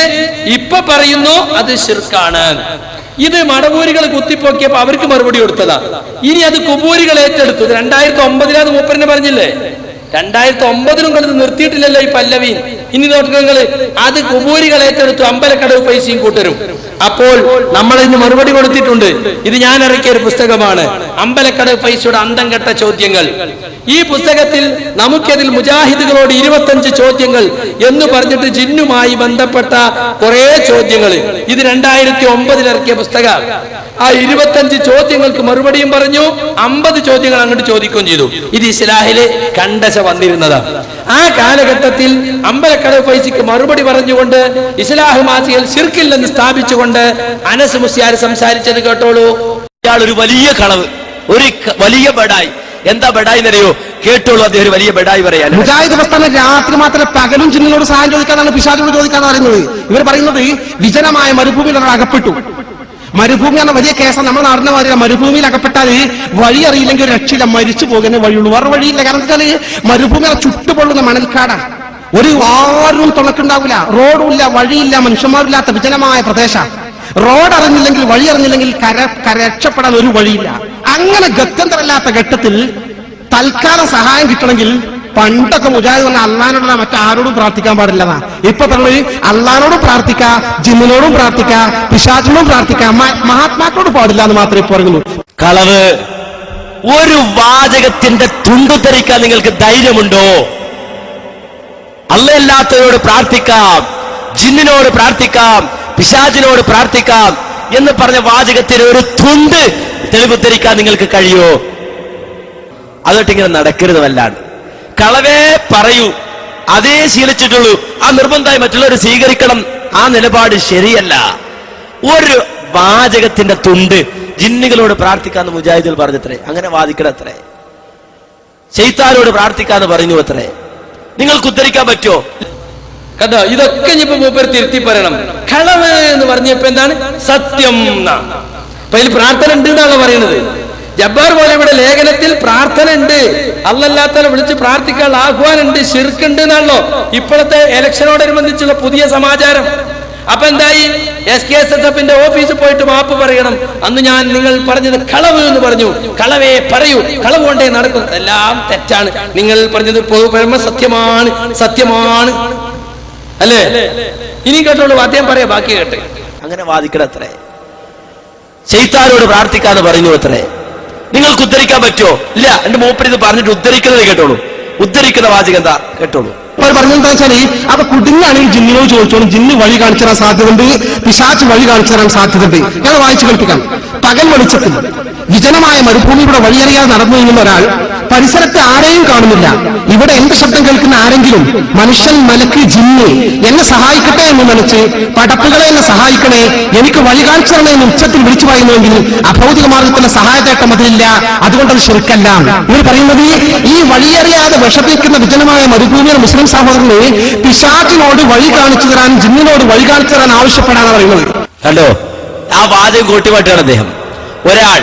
Speaker 1: ഇപ്പൊ പറയുന്നു അത് ശിർക്കാണ്. ഇത് മടവൂരികൾ കുത്തിപ്പൊക്കിയപ്പോ അവർക്ക് മറുപടി കൊടുത്തതാ. ഇനി അത് കുബൂരികൾ ഏറ്റെടുത്തു. 2009 അത് മൂപ്പരനെ പറഞ്ഞില്ലേ, 2009 കണ്ടത് നിർത്തിയിട്ടില്ലല്ലോ ഈ പല്ലവി. ഇനി നോക്കുക, അത് കുബൂരികൾ ഏറ്റെടുത്തു, അമ്പലക്കടവ് പൈസയും കൂട്ടരും. അപ്പോൾ നമ്മൾ ഇന്ന് മറുപടി കൊടുത്തിട്ടുണ്ട്. ഇത് ഞാൻ ഇറക്കിയ ഒരു പുസ്തകമാണ്, അമ്പലക്കടവ് പൈസയുടെ അന്തം കെട്ട ചോദ്യങ്ങൾ. ഈ പുസ്തകത്തിൽ നമുക്കതിൽ മുജാഹിദുകളോട് 25 ചോദ്യങ്ങൾ എന്ന് പറഞ്ഞിട്ട് ജിന്നുമായി ബന്ധപ്പെട്ട കുറെ ചോദ്യങ്ങൾ, ഇത് 2009 ഇറക്കിയ പുസ്തകം. ആ 25 ചോദ്യങ്ങൾക്ക് മറുപടിയും പറഞ്ഞു, 50 ചോദ്യങ്ങൾ അങ്ങോട്ട് ചോദിക്കുകയും ചെയ്തു. ഇത് ഇസ്ലാഹില് കണ്ടശ വന്നിരുന്നതാണ്. ആ കാലഘട്ടത്തിൽ അമ്പലക്കടവ് പൈസക്ക് മറുപടി പറഞ്ഞുകൊണ്ട് ഇസ്ലാഹ് മാസികയിൽ ശിർക്കില്ലെന്ന് സ്ഥാപിച്ചുകൊണ്ട് അനസ് മുസ്ലിയാർ സംസാരിച്ചത് കേട്ടോളൂ.
Speaker 2: ഇയാൾ ഒരു വലിയ കളവ്, ഒരു വലിയ ബെഡായി. എന്താ ബെഡായി എന്നറിയോ? കേട്ടോളൂ, അദ്ദേഹം ഒരു വലിയ ബെഡായി പറയാൻ.
Speaker 5: മുജാഹിദ് പ്രസ്ഥാനം രാത്രി മാത്രമേ പകലും ജിന്നിനോട് സഹായം ചോദിക്കാനാണ്, പിശാചിനോട് ചോദിക്കാന്ന് പറയുന്നത്. ഇവർ പറയുന്നത് വിജനമായ മരുഭൂമിയിൽ ഒരാൾ അകപ്പെട്ടു. മരുഭൂമി എന്ന വലിയ കേസാണ്. നമ്മുടെ നാടിന്റെ മാതിരി മരുഭൂമിയിൽ അകപ്പെട്ടാൽ വഴി അറിയില്ലെങ്കിൽ രക്ഷയില്ല, മരിച്ചു പോകുന്നേ വഴിയുള്ളൂ, വേറെ വഴിയില്ല. കാരണം എന്താ വെച്ചാൽ മരുഭൂമി ചുട്ടുപൊള്ളുന്ന മണൽക്കാടാണ്. ഒരു ആരും തുണക്കുണ്ടാവില്ല, റോഡും ഇല്ല, വഴിയില്ല, മനുഷ്യന്മാരില്ലാത്ത വിജനമായ പ്രദേശം. റോഡ് അറിഞ്ഞില്ലെങ്കിൽ, വഴി അറിഞ്ഞില്ലെങ്കിൽ രക്ഷപ്പെടാൻ ഒരു വഴിയില്ല. അങ്ങനെ ഗത്യന്തരമില്ലാത്ത ഘട്ടത്തിൽ തൽക്കാലം സഹായം കിട്ടണമെങ്കിൽ പണ്ടൊക്കെ മുജാഹിദ് പറഞ്ഞ അള്ളാനോടല്ല മറ്റാരോടും പ്രാർത്ഥിക്കാൻ പാടില്ലതാ. ഇപ്പൊ പറഞ്ഞത് അള്ളാനോടും പ്രാർത്ഥിക്കാം, ജിന്നിനോടും പ്രാർത്ഥിക്കാം, പിശാചിനോടും പ്രാർത്ഥിക്കാം, മഹാത്മാക്കളോട് പാടില്ല എന്ന് മാത്രമേ പറയുന്നു.
Speaker 2: കളവ്. ഒരു വാചകത്തിന്റെ തുണ്ടുധരിക്കാൻ നിങ്ങൾക്ക് ധൈര്യമുണ്ടോ? അള്ളയല്ലാത്തവരോട് പ്രാർത്ഥിക്കാം, ജിന്നിനോട് പ്രാർത്ഥിക്കാം, പിശാചിനോട് പ്രാർത്ഥിക്കാം എന്ന് പറഞ്ഞ വാചകത്തിന് ഒരു തുണ്ട് തെളിവ് ധരിക്കാൻ നിങ്ങൾക്ക് കഴിയോ? അതൊട്ടിങ്ങനെ നടക്കരുത്. വല്ലാണ്ട് കളവേ പറയൂ, അതേ ശീലിച്ചിട്ടുള്ളൂ. ആ നിർബന്ധമായി മറ്റുള്ളവർ സ്വീകരിക്കണം, ആ നിലപാട് ശരിയല്ല. ഒരു വാചകത്തിന്റെ തുണ്ട് ജിന്നുകളോട് പ്രാർത്ഥിക്കാന്ന് മുജാഹിദുകൾ പറഞ്ഞത്രേ. അങ്ങനെ വാദിക്കണത്രേ. ശൈത്താനോട് പ്രാർത്ഥിക്കാന്ന് പറഞ്ഞു അത്രേ. നിങ്ങൾക്ക് ഉദ്ധരിക്കാൻ പറ്റുമോ?
Speaker 1: കണ്ടോ, ഇതൊക്കെ ഇനിയിപ്പോ മൂപ്പർ തിരുത്തി പറയണം. കളവ് എന്ന് പറഞ്ഞപ്പോ എന്താണ്? സത്യം. അപ്പൊ ഇതിൽ പ്രാർത്ഥന ഉണ്ട് എന്നാണ് പറയുന്നത്. ജബ്ബാർ പോലെ ഇവിടെ ലേഖനത്തിൽ പ്രാർത്ഥന ഉണ്ട്, അല്ലല്ലാത്തവരെ വിളിച്ച് പ്രാർത്ഥിക്കാനുള്ള ആഹ്വാനം ഉണ്ട്, ശിർക്ക് എന്നാണല്ലോ ഇപ്പോഴത്തെ ഇലക്ഷനോടനുബന്ധിച്ചുള്ള പുതിയ സമാചാരം. അപ്പൊ എന്തായി? SKSSFന്റെ ഓഫീസിൽ പോയിട്ട് മാപ്പ് പറയണം. അന്ന് ഞാൻ നിങ്ങൾ പറഞ്ഞത് കളവ് എന്ന് പറഞ്ഞു, കളവേ പറയൂ, കളവ് കൊണ്ടേ നടക്കും, എല്ലാം തെറ്റാണ്. നിങ്ങൾ പറഞ്ഞത് പരമ സത്യമാണ്, സത്യമാണ് അല്ലേ? ഇനി കേട്ടോളൂ, അദ്ദേഹം പറയാ, ബാക്കി കേട്ടെ.
Speaker 2: അങ്ങനെ വാദിക്കണത്രേ. ശൈത്താനോട് പ്രാർത്ഥിക്കാന്ന് പറഞ്ഞു അത്രേ. നിങ്ങൾക്ക് ഉദ്ധരിക്കാൻ പറ്റുമോ? ഇല്ല. എന്റെ മൂപ്പര് ഇത് പറഞ്ഞിട്ട് ഉദ്ധരിക്കുന്നത് കേട്ടോളൂ. ഉദ്ധരിക്കുന്ന വാചകം എന്താ കേട്ടോളൂ.
Speaker 5: പറഞ്ഞെന്താ വെച്ചാല് അത് കുടുങ്ങാണെങ്കിൽ ജിന്നിനോട് ചോദിച്ചോളും, ജിന്ന് വഴി കാണിച്ചു തരാൻ സാധ്യതയുണ്ട്, പിശാച്ച് വഴി കാണിച്ചു തരാൻ സാധ്യതയുണ്ട്. ഞാൻ വായിച്ചു കേൾപ്പിക്കാം. പകൽ വെളിച്ചത്തിൽ വിജനമായ മരുഭൂമിയുടെ വഴിയറിയാതെ നടന്നു നീങ്ങുന്ന ഒരാൾ പരിസരത്ത് ആരെയും കാണുന്നില്ല. ഇവിടെ എന്റെ ശബ്ദം കേൾക്കുന്ന ആരെങ്കിലും, മനുഷ്യൻ, മലക്ക്, ജിന്ന്, എന്നെ സഹായിക്കട്ടെ എന്ന് നനച്ച് പടപ്പുകളെ എന്നെ സഹായിക്കണേ, എനിക്ക് വഴി കാണിച്ചു തരണേ എന്ന് ഉച്ചത്തിൽ വിളിച്ചു പറയുന്നുവെങ്കിൽ അഭൗതിക മാർഗത്തിന്റെ സഹായത്തേട്ടം അതിലില്ല, അതുകൊണ്ടത് ശിർക്കല്ല. ഇവർ പറയുന്നത് ഈ വഴിയറിയാതെ വിഷപ്പിക്കുന്ന വിജനമായ മരുഭൂമിയുടെ മുസ്ലിം സഹോദരന് പിശാചിനോട് വഴി കാണിച്ചു തരാൻ, ജിന്നിനോട് വഴി കാണിച്ചു തരാൻ ആവശ്യപ്പെടാനാണ് പറയുന്നത്.
Speaker 2: കണ്ടോ, ആ വാചകം കൂട്ടിമാറ്റാണ് അദ്ദേഹം. ഒരാൾ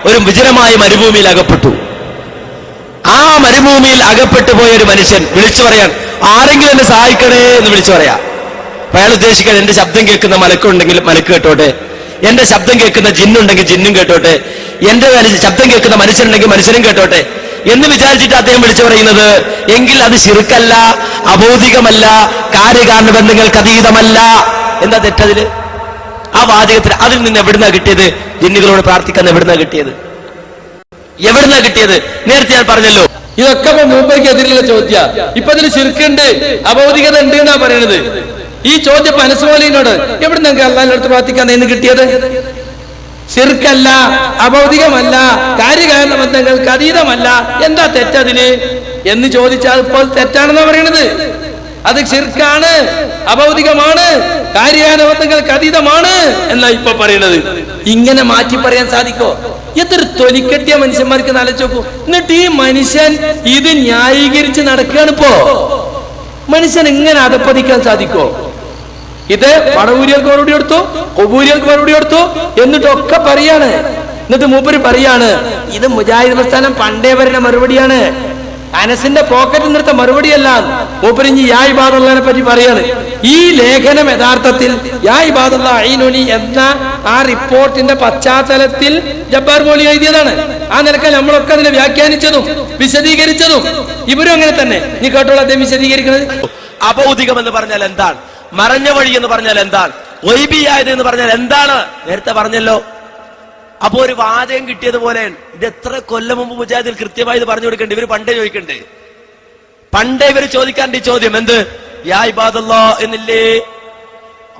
Speaker 2: ഒരു വിജനമായ മരുഭൂമിയിൽ അകപ്പെട്ടു. ആ മരുഭൂമിയിൽ അകപ്പെട്ടു പോയ ഒരു മനുഷ്യൻ വിളിച്ചു പറയാൻ, ആരെങ്കിലും എന്നെ സഹായിക്കണേ എന്ന് വിളിച്ചു പറയാ. അപ്പൊ അയാൾ ഉദ്ദേശിക്കാൻ, എന്റെ ശബ്ദം കേൾക്കുന്ന മലക്കുണ്ടെങ്കിൽ മലക്ക് കേട്ടോട്ടെ, എന്റെ ശബ്ദം കേൾക്കുന്ന ജിന്നുണ്ടെങ്കിൽ ജിന്നും കേട്ടോട്ടെ, എന്റെ ശബ്ദം കേൾക്കുന്ന മനുഷ്യനുണ്ടെങ്കിൽ മനുഷ്യനും കേട്ടോട്ടെ എന്ന് വിചാരിച്ചിട്ട് അദ്ദേഹം വിളിച്ചു പറയുന്നത്. എങ്കിൽ അത് ശിർക്കല്ല, അബൗദികമല്ല, കാര്യകാരണ ബന്ധങ്ങൾക്ക് അതീതമല്ല. എന്താ തെറ്റതില്? ആ വാചകത്തിൽ അതിൽ നിന്ന് എവിടുന്നാ കിട്ടിയത്? ജിന്നുകളോട് പ്രാർത്ഥിക്കാൻ എവിടുന്നാ കിട്ടിയത്? എവിടുന്നാ കിട്ടിയത്? നേരത്തെ ഞാൻ പറഞ്ഞല്ലോ,
Speaker 1: ഇതൊക്കെ മൂപ്പർക്ക് എതിരുള്ള ചോദ്യ. ഇപ്പൊ ഇതിൽ ശിർക്കുണ്ട്, അബൗദികത ഉണ്ട് എന്നാ പറയണത്. ഈ ചോദ്യം മനസ്സുപോലിനോട് എവിടുന്ന് നിങ്ങൾക്ക് അള്ളാഹിന്റെ അടുത്ത് പ്രാർത്ഥിക്കാൻ എന്ന് കിട്ടിയത്? ശിർക്കല്ല, അബൗദികമല്ല, കാര്യകാരണ ബന്ധങ്ങൾക്ക് അതീതമല്ല, എന്താ തെറ്റതിന് എന്ന് ചോദിച്ചാൽ ഇപ്പോൾ തെറ്റാണെന്നാ പറയണത്. അത് ശിർക്കാണ്, അബൗദികമാണ്, കാര്യകാരണ ബന്ധങ്ങൾക്ക് അതീതമാണ് എന്നാ ഇപ്പൊ പറയണത്. ഇങ്ങനെ മാറ്റി പറയാൻ സാധിക്കോ? എത്ര തൊലിക്കെട്ടിയ മനുഷ്യന്മാർക്ക് നലച്ചോക്കൂ. എന്നിട്ട് ഈ മനുഷ്യൻ ഇത് ന്യായീകരിച്ച് നടക്കുകയാണ്. ഇപ്പോ മനുഷ്യൻ എങ്ങനെ അധപ്പതിക്കാൻ സാധിക്കോ? ഇത് പടവൂരികൾക്ക് മറുപടി കൊടുത്തു, കൊബൂരികൾക്ക് മറുപടി കൊടുത്തു, എന്നിട്ടൊക്കെ പറയാണ്. എന്നിട്ട് മൂപ്പര് പറയാണ്, ഇത് മുജാഹിദ് പ്രസ്ഥാനം പണ്ടേ പറയുന്ന മറുപടിയാണ്. അനസിന്റെ പോക്കറ്റിൽ നിർത്ത മറുപടിയല്ല. മൂപ്പരിഞ്ഞ് യാ ഇബാദുള്ളനെ പറ്റി പറയാണ്. ഈ ലേഖനം യഥാർത്ഥത്തിൽ യാ ഇബാദുള്ള ഐനുനി എന്ന ആ റിപ്പോർട്ടിന്റെ പശ്ചാത്തലത്തിൽ ജബ്ബാർ മൗലവി എഴുതിയതാണ്. ആ നിലക്ക് നമ്മളൊക്കെ അതിനെ വ്യാഖ്യാനിച്ചതും വിശദീകരിച്ചതും ഇവരും അങ്ങനെ തന്നെ. നീ കേട്ടോളൂ അദ്ദേഹം വിശദീകരിക്കുന്നത്.
Speaker 2: അഭൗതികം എന്ന് പറഞ്ഞാൽ എന്താണ്? മറഞ്ഞ വഴി എന്ന് പറഞ്ഞാൽ എന്താണ്? ഗൈബിയായത് എന്ന് പറഞ്ഞാൽ എന്താണ്? നേരത്തെ പറഞ്ഞല്ലോ. അപ്പൊ ഒരു വാചകം കിട്ടിയതുപോലെ ഇത് എത്ര കൊല്ലം മുമ്പ് മുജാഹിദിൽ കൃത്യമായി ഇത് പറഞ്ഞു കൊടുക്കണ്ടേ? ഇവര് പണ്ടേ ചോദിക്കണ്ടേ? പണ്ടേ ഇവര് ചോദിക്കാണ്ട് ഈ ചോദ്യം എന്ത്? യാ ഇബാദല്ലാ എന്നില്ലേ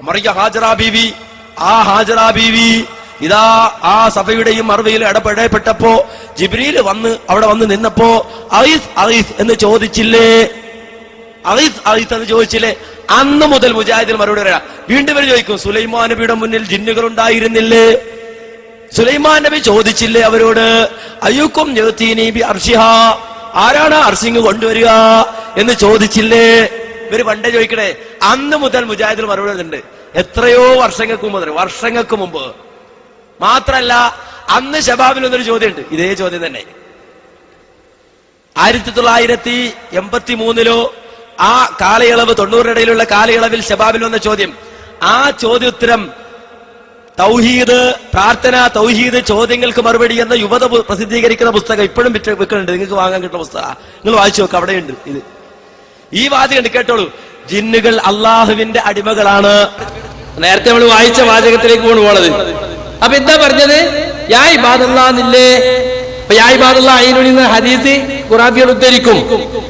Speaker 2: മറിയ ഹാജറ ബീവി. ആ ഹാജറ ബീവി ഇതാ ആ സഭയുടെയും മർവയിൽ ഇടപെടപ്പെട്ടപ്പോ ജിബ്രീൽ അവിടെ വന്ന് നിന്നപ്പോ അയ്സ് അയ്സ് എന്ന് ചോദിച്ചില്ലേ? അയ്സ് അയ്സ് എന്ന് ചോദിച്ചില്ലേ? അന്ന് മുതൽ മുജാഹിദിൽ മറുപടി പറയാം. വീണ്ടും ഇവർ ചോദിക്കും, സുലൈമാൻ നബിയുടെ മുന്നിൽ ജിന്നുകൾ ഉണ്ടായിരുന്നില്ലേ? സുലൈമാൻ നബി ചോദിച്ചില്ലേ അവരോട്, അയ്യൂക്കും ആരാണ് അർശിങ് കൊണ്ടുവരിക എന്ന് ചോദിച്ചില്ലേ? ഇവര് പണ്ടേ ചോദിക്കണേ. അന്ന് മുതൽ മുജാഹിദിൽ മറുപടി ഉണ്ട്. എത്രയോ വർഷങ്ങൾക്ക് മുമ്പ് മാത്രല്ല, അന്ന് ശബാബിൽ ഒന്നൊരു ചോദ്യമുണ്ട്. ഇതേ ചോദ്യം തന്നെ 1983 ആ കാലയളവ് 90 ഇടയിലുള്ള കാലയളവിൽ ശബാബിൽ വന്ന ചോദ്യം. ആ ചോദ്യോത്തരം തൗഹീദ് പ്രാർത്ഥന, തൗഹീദ് ചോദ്യങ്ങൾക്ക് മറുപടി എന്ന യുവത പ്രസിദ്ധീകരിക്കുന്ന പുസ്തകം ഇപ്പോഴും വിൽക്കുന്നുണ്ട്. നിങ്ങൾക്ക് വാങ്ങാൻ കിട്ടുന്ന പുസ്തകം നിങ്ങൾ വായിച്ചു നോക്ക്, അവിടെയുണ്ട്. ഇത് ഈ വാചകം കേട്ടോളൂ. ജിന്നുകൾ അള്ളാഹുവിന്റെ അടിമകളാണ്.
Speaker 1: നേരത്തെ നമ്മൾ വായിച്ച വാചകത്തിലേക്ക് പോണത്. അപ്പൊ എന്താ പറഞ്ഞത്? യാ ഇബാദല്ലാ എന്നില്ലേ? യാ ഇബാദല്ലാ ഐനുനി എന്ന ഹദീസ് ഖുറാഫികൾ ഉദ്ധരിക്കും.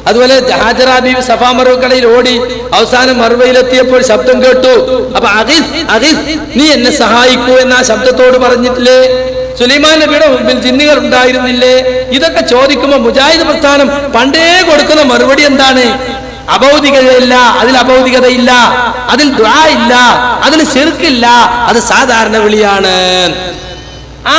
Speaker 1: അതുപോലെ ഹാജറ ബീവി സഫാ മറുകടയിൽ ഓടി അവസാനം മറുവയിലെത്തിയപ്പോൾ ശബ്ദം കേട്ടു. അപ്പൊ നീ എന്നെ സഹായിക്കൂ എന്ന ശബ്ദത്തോട് പറഞ്ഞിട്ടില്ലേ? സുലൈമാൻ നബിയുടെ മുമ്പിൽ ജിന്നുകൾ ഉണ്ടായിരുന്നില്ലേ? ഇതൊക്കെ ചോദിക്കുമ്പോ മുജാഹിദ് പ്രസ്ഥാനം പണ്ടേ കൊടുക്കുന്ന മറുപടി എന്താണ്? അഭൗതികതയില്ല, അതിൽ അഭൗതികതയില്ല, അതിൽ ദുആ ഇല്ല, അതിൽ ശിർക്കില്ല, അത് സാധാരണ വിളിയാണ്.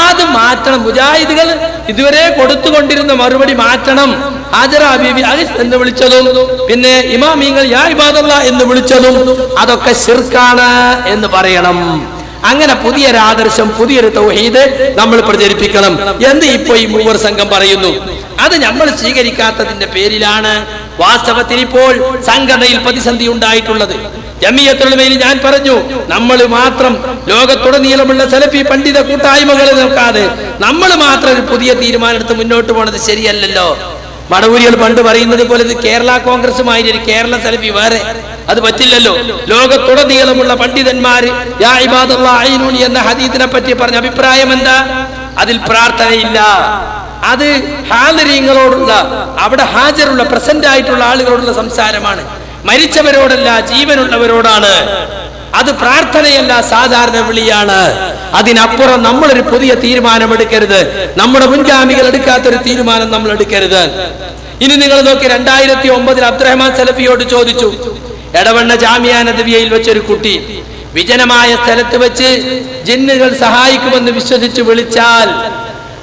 Speaker 1: അത് മാറ്റണം. മുജാഹിദുകൾ ഇതുവരെ കൊടുത്തുകൊണ്ടിരുന്ന മറുപടി മാറ്റണം. ഹാജറ ബീവി അലിസ് എന്ന് വിളിച്ചതും പിന്നെ ഇമാമിങ്ങൾ യാ ഇബാദല്ലാ എന്ന് വിളിച്ചതും അതൊക്കെ ശിർക്കാണ് എന്ന് പറയണം. അങ്ങനെ പുതിയൊരു ആദർശം, പുതിയൊരു തൗഹീദ് നമ്മൾ പ്രചരിപ്പിക്കണം എന്ന് ഇപ്പൊ ഈ മൂവർ സംഘം പറയുന്നു. അത് നമ്മൾ സ്വീകരിക്കാത്തതിന്റെ പേരിലാണ് വാസ്തവത്തിൽ ഇപ്പോൾ സംഘടനയിൽ പ്രതിസന്ധി ഉണ്ടായിട്ടുള്ളത്. ജമിയത്തുൽ ഉലമയിൽ ഞാൻ പറഞ്ഞു, നമ്മൾ മാത്രം ലോകത്തുടനീളമുള്ള സലഫി പണ്ഡിത കൂട്ടായ്മകളെ നോക്കാതെ നമ്മൾ മാത്രം ഒരു പുതിയ തീരുമാനം എടുത്ത് മുന്നോട്ട് പോണത് ശരിയല്ലല്ലോ. മടവൂരികൾ പണ്ട് പറയുന്നത് പോലെ ഇത് കേരള കോൺഗ്രസുമായി കേരള സലഫി വേറെ, അത് പറ്റില്ലല്ലോ. ലോകത്തുടനീളമുള്ള പണ്ഡിതന്മാര് യാ ഇബാദല്ലാ ഐനുനി എന്ന ഹദീസിനെ പറ്റി പറഞ്ഞ അഭിപ്രായം എന്താ? അതിൽ പ്രാർത്ഥനയില്ല. അത് ഹാദിരീങ്ങളോടുള്ള, അവിടെ ഹാജറുള്ള പ്രസന്റ് ആയിട്ടുള്ള ആളുകളോടുള്ള സംസാരമാണ്. മരിച്ചവരോടല്ല, ജീവനുള്ളവരോടാണ്. അത് പ്രാർത്ഥനയല്ല, സാധാരണ വിളിയാണ്. അതിനപ്പുറം നമ്മളൊരു പുതിയ തീരുമാനമെടുക്കരുത്. നമ്മുടെ മുൻഗാമികൾ എടുക്കാത്തൊരു തീരുമാനം നമ്മൾ എടുക്കരുത്. ഇനി നിങ്ങൾ നോക്കി, 2009 അബ്ദുറഹ്മാൻ സലഫിയോട് ചോദിച്ചു. എടവണ്ണ ജാമിയ നദവിയയിൽ വെച്ചൊരു കുട്ടി വിജനമായ സ്ഥലത്ത് വെച്ച് ജിന്നുകൾ സഹായിക്കുമെന്ന് വിശ്വസിച്ച് വിളിച്ചാൽ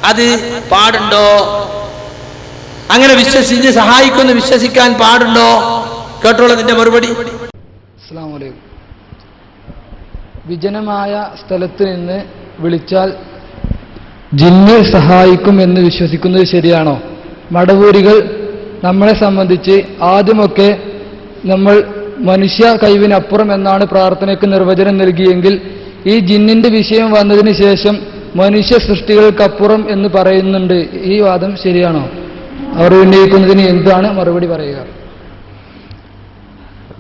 Speaker 1: അത് പാടുണ്ടോ? അങ്ങനെ വിശ്വസിച്ച് സഹായിക്കുമെന്ന് വിശ്വസിക്കാൻ പാടുണ്ടോ? കേട്ടോളൂ അതിന്റെ മറുപടി.
Speaker 6: അസ്സലാമു അലൈക്കും. വിജനമായ സ്ഥലത്ത് നിന്ന് വിളിച്ചാൽ ജിന്ന് സഹായിക്കും എന്ന് വിശ്വസിക്കുന്നത് ശരിയാണോ? മടവൂരികൾ നമ്മളെ സംബന്ധിച്ച് ആദ്യമൊക്കെ നമ്മൾ മനുഷ്യ കഴിവിനപ്പുറം എന്നാണ് പ്രാർത്ഥനയ്ക്ക് നിർവചനം നൽകിയെങ്കിൽ ഈ ജിന്നിന്റെ വിഷയം വന്നതിന് ശേഷം മനുഷ്യ സൃഷ്ടികൾക്കപ്പുറം എന്ന് പറയുന്നുണ്ട്. ഈ വാദം ശരിയാണോ? അവർ ഉന്നയിക്കുന്നതിന് എന്താണ് മറുപടി പറയുക?